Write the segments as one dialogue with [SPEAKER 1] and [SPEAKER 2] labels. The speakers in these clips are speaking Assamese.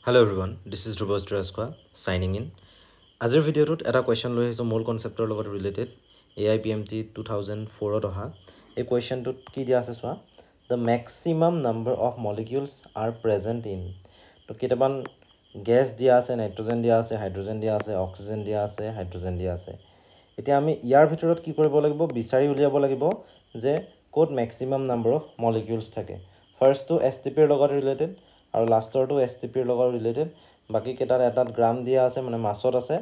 [SPEAKER 1] Hello everyone, this is Dhruv Draskwa signing in. Azir video tut eta question loi hiso mole concept er logot related AIPMT 2004 ot aha. A question tut ki dia ase swa the maximum number of molecules are present in. To kitaban gas dia ase, nitrogen dia ase, hydrogen dia ase, oxygen dia ase, hydrogen dia ase. Etia ami yar bhitorot ki koribo lagibo bisari uliabo lagibo je kod maximum number of molecules thake. First to STP er logot related আৰু লাষ্টৰটো STP ৰ লগত ৰিলেটেড বাকি কেটাৰ এটাত গ্ৰাম দিয়া আছে মানে মাছত আছে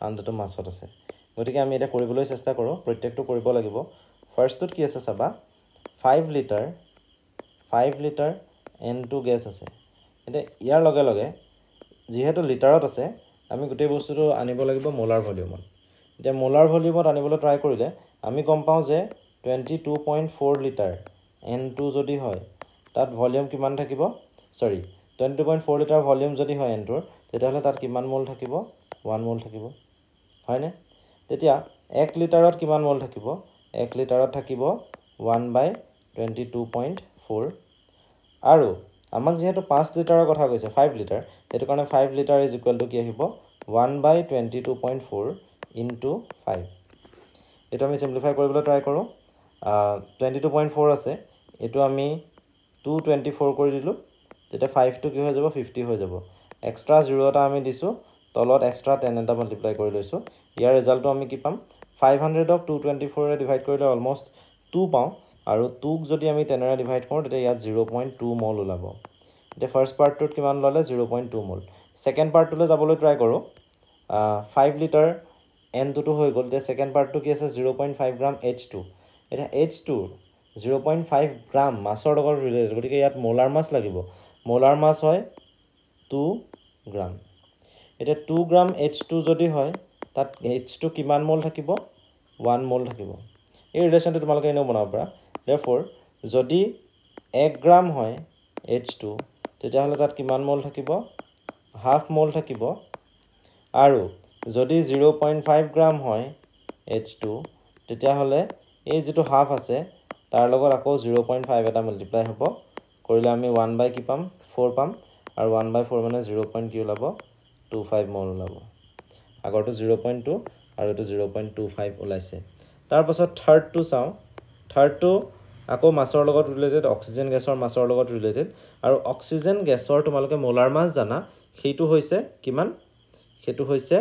[SPEAKER 1] আনটো মাছত আছে গতিকে আমি এটা কৰিবলৈ চেষ্টা কৰো প্ৰত্যেকটো কৰিব লাগিব ফাৰ্ষ্টত কি আছে চাবা 5 লিটাৰ N2 গ্যাস আছে এটা ইয়াৰ লগে লগে যেহেতু লিটাৰত আছে আমি গোটেই বস্তুটো আনিব লাগিব মোলাৰ ভলিউমত এটা মোলাৰ ভলিউমত আনিবলৈ ট্ৰাই কৰিলে আমি গম পাওঁ যে 22.4 লিটাৰ N2 যদি হয় তাত ভলিউম কিমান থাকিব সৰি 22.4 লিটাৰ ভলিউম যদি হয় এন্টৰ তেতিয়াহলে তাত কিমান মোল থাকিব 1 মোল থাকিব হয়নে তেতিয়া 1 লিটাৰত কিমান মোল থাকিব 1 লিটাৰত থাকিব 1/22.4 আৰু আমাক যেহেতু 5 লিটাৰৰ কথা কৈছে 5 লিটাৰ হেতু কাৰণে 5 লিটাৰ ইজ ইকুৱেল টু কি আহিব 1/22.4 ইনটু 5 এটো আমি সিম্পলিফাই কৰিবলৈ ট্ৰাই কৰো 22.4 আছে এটো আমি 224 কৰি দিলো তেটা 5 to কি হৈ যাব 50 হৈ যাব এক্সট্ৰা 0 এটা আমি দিছো তলত এক্সট্ৰা 10 এটা মাল্টিপ্লাই কৰি লৈছো ইয়াৰ ৰিজাল্টটো আমি কি পাম 500 ক 224 ৰে ডিভাইড কৰিলে অলমোস্ট 2 পাও আৰু 2 ক যদি আমি 10 ৰে ডিভাইড কৰো তেতিয়া ইয়াত 0.2 মোল ওলাব এটা ফাৰ্স্ট পাৰ্টটোত কিমান ললে 0.2 মোল সেকেন্ড পাৰ্টটোলৈ যাবলৈ ট্ৰাই কৰো 5 লিটাৰ N2 টো হৈ গল তে সেকেন্ড পাৰ্টটো কি আছে 0.5 গ্ৰাম H2 এটা H2 0.5 গ্ৰাম মাছৰ লগত ৰিলেটেড গতিকে ইয়াত মোলাৰ মাছ লাগিব মোলাৰ মাছ হয় 2 গ্ৰাম এটা 2 গ্ৰাম H2 যদি হয় তাত H2 কিমান মোল থাকিব 1 মোল থাকিব এই ৰিলেচনটো তোমালোকে এনেও বনাব পাৰা therefore যদি 1 গ্ৰাম হয় H2 তেতিয়াহলে তাত কিমান মোল থাকিব হাফ মোল থাকিব আৰু যদি 0.5 গ্ৰাম হয় H2 তেতিয়াহলে এই যেটো হাফ আছে তাৰ লগত আকৌ 0.5 এটা মাল্টিপ্লাই হ'ব কৰিলে আমি 1 বাই কি পাম 4 পাম আৰু 1/4 মানে 0. কি ওলাব 25 মোল ওলাব আগৰটো 0.2 আৰু এটো 0.25 ওলাইছে তাৰ পাছত থাৰ্ড টু চাও থাৰ্ড টু আকৌ মাছৰ লগত ৰিলেটেড অক্সিজেন গেছৰ মাছৰ লগত ৰিলেটেড আৰু অক্সিজেন গেছৰ তোমালোকে মোলাৰ মাছ জানা সেইটো হৈছে কিমান সেইটো হৈছে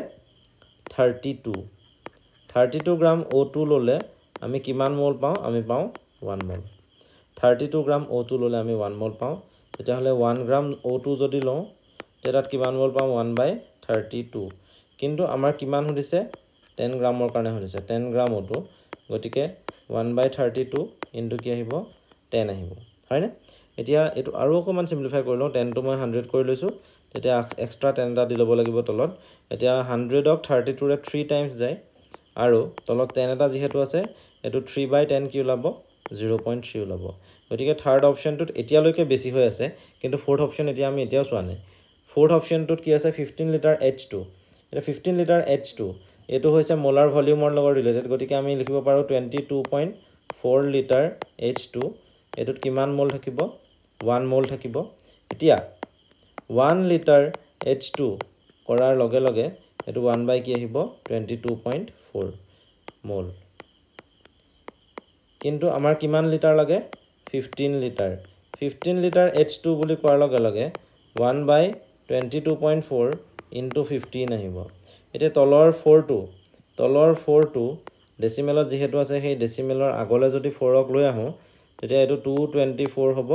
[SPEAKER 1] 32 গ্ৰাম O2 ললে আমি কিমান মোল পাও আমি পাও 1 মোল 32 গ্ৰাম O2 ললে আমি 1 মোল পাও তেতিয়াহলে 1 গ্ৰাম O2 যদি লও তেতাত কিমান মোল পাম 1/32 কিন্তু আমাৰ কিমান হদিছে 10 গ্ৰামৰ কাৰণে হদিছে 10 গ্ৰাম O2 গটিকে 1/32 ইনটু কি আহিব 10 আহিব হয়নে এতিয়া এটো আৰু অকমান সিম্পলিফাই কৰিলো 10 টো মই 100 কৰি লৈছো তেতিয়া এক্সট্ৰা 10 টা দি লব লাগিব তলত এতিয়া 100 ক 32 ৰে 3 টাইমছ যায় আৰু তলত 10 এটা যেহেতু আছে এটো 3/10 কি ওলাব 0.3 ওলাব গটিকে থাৰ্ড অপচনটোত এতিয়ালৈকে বেছি হৈ আছে কিন্তু ফোৰ্থ অপচন এতিয়া আমি এতিয়াও চোৱা নাই ফোৰ্থ অপচনটোত কি আছে 15 লিটাৰ H2 এটা 15 লিটাৰ H2 এটো হৈছে মোলাৰ ভলিউমৰ লগত ৰিলেটেড গটিকে আমি লিখিব পাৰো 22.4 লিটাৰ H2 এটোত কিমান মোল থাকিব 1 মোল থাকিব এতিয়া 1 লিটাৰ H2 কৰাৰ লগে লগে এটো 1 বাই কি আহিব 22.4 মোল কিন্তু আমাৰ কিমান লিটাৰ লাগে 15 লিটাৰ H2 বুলি কোৱাৰ লগে লগে 1/22.4 into 15 আহিব এতে তলৰ 4টো ডেসিমেলত যেহেতু আছে সেই ডেসিমেলৰ আগলে যদি 4 ক লৈ আহো তেতিয়া এটো 224 হ'ব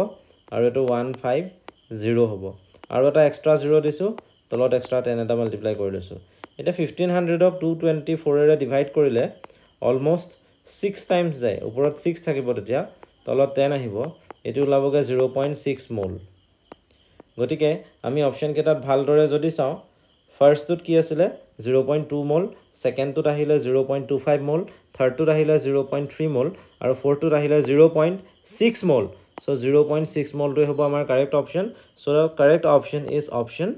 [SPEAKER 1] আৰু এটো 150 হ'ব আৰু এটা এক্সট্ৰা 0 দিছো তলত এক্সট্ৰা 10 এটা মাল্টিপ্লাই কৰি লৈছো এটা 1500 ক 224 ৰে ডিভাইড কৰিলে অলমোস্ট 6 টাইমছ যায় ওপৰত 6 থাকিব তেতিয়া তলত 10 আহিব এটো ওলাবগে 0.6 মোল গটিকে আমি অপচন কেটাত ভালদৰে যদি চাও ফাৰ্ষ্টটোত কি আছিল 0.2 মোল সেকেন্ডটোত আহিলে 0.25 মোল থাৰ্ডটোত আহিলে 0.3 মোল আৰু ফোৰ্থটোত আহিলে 0.6 মোল সো 0.6 মোল টো হ'ব আমাৰ correct option so correct option is option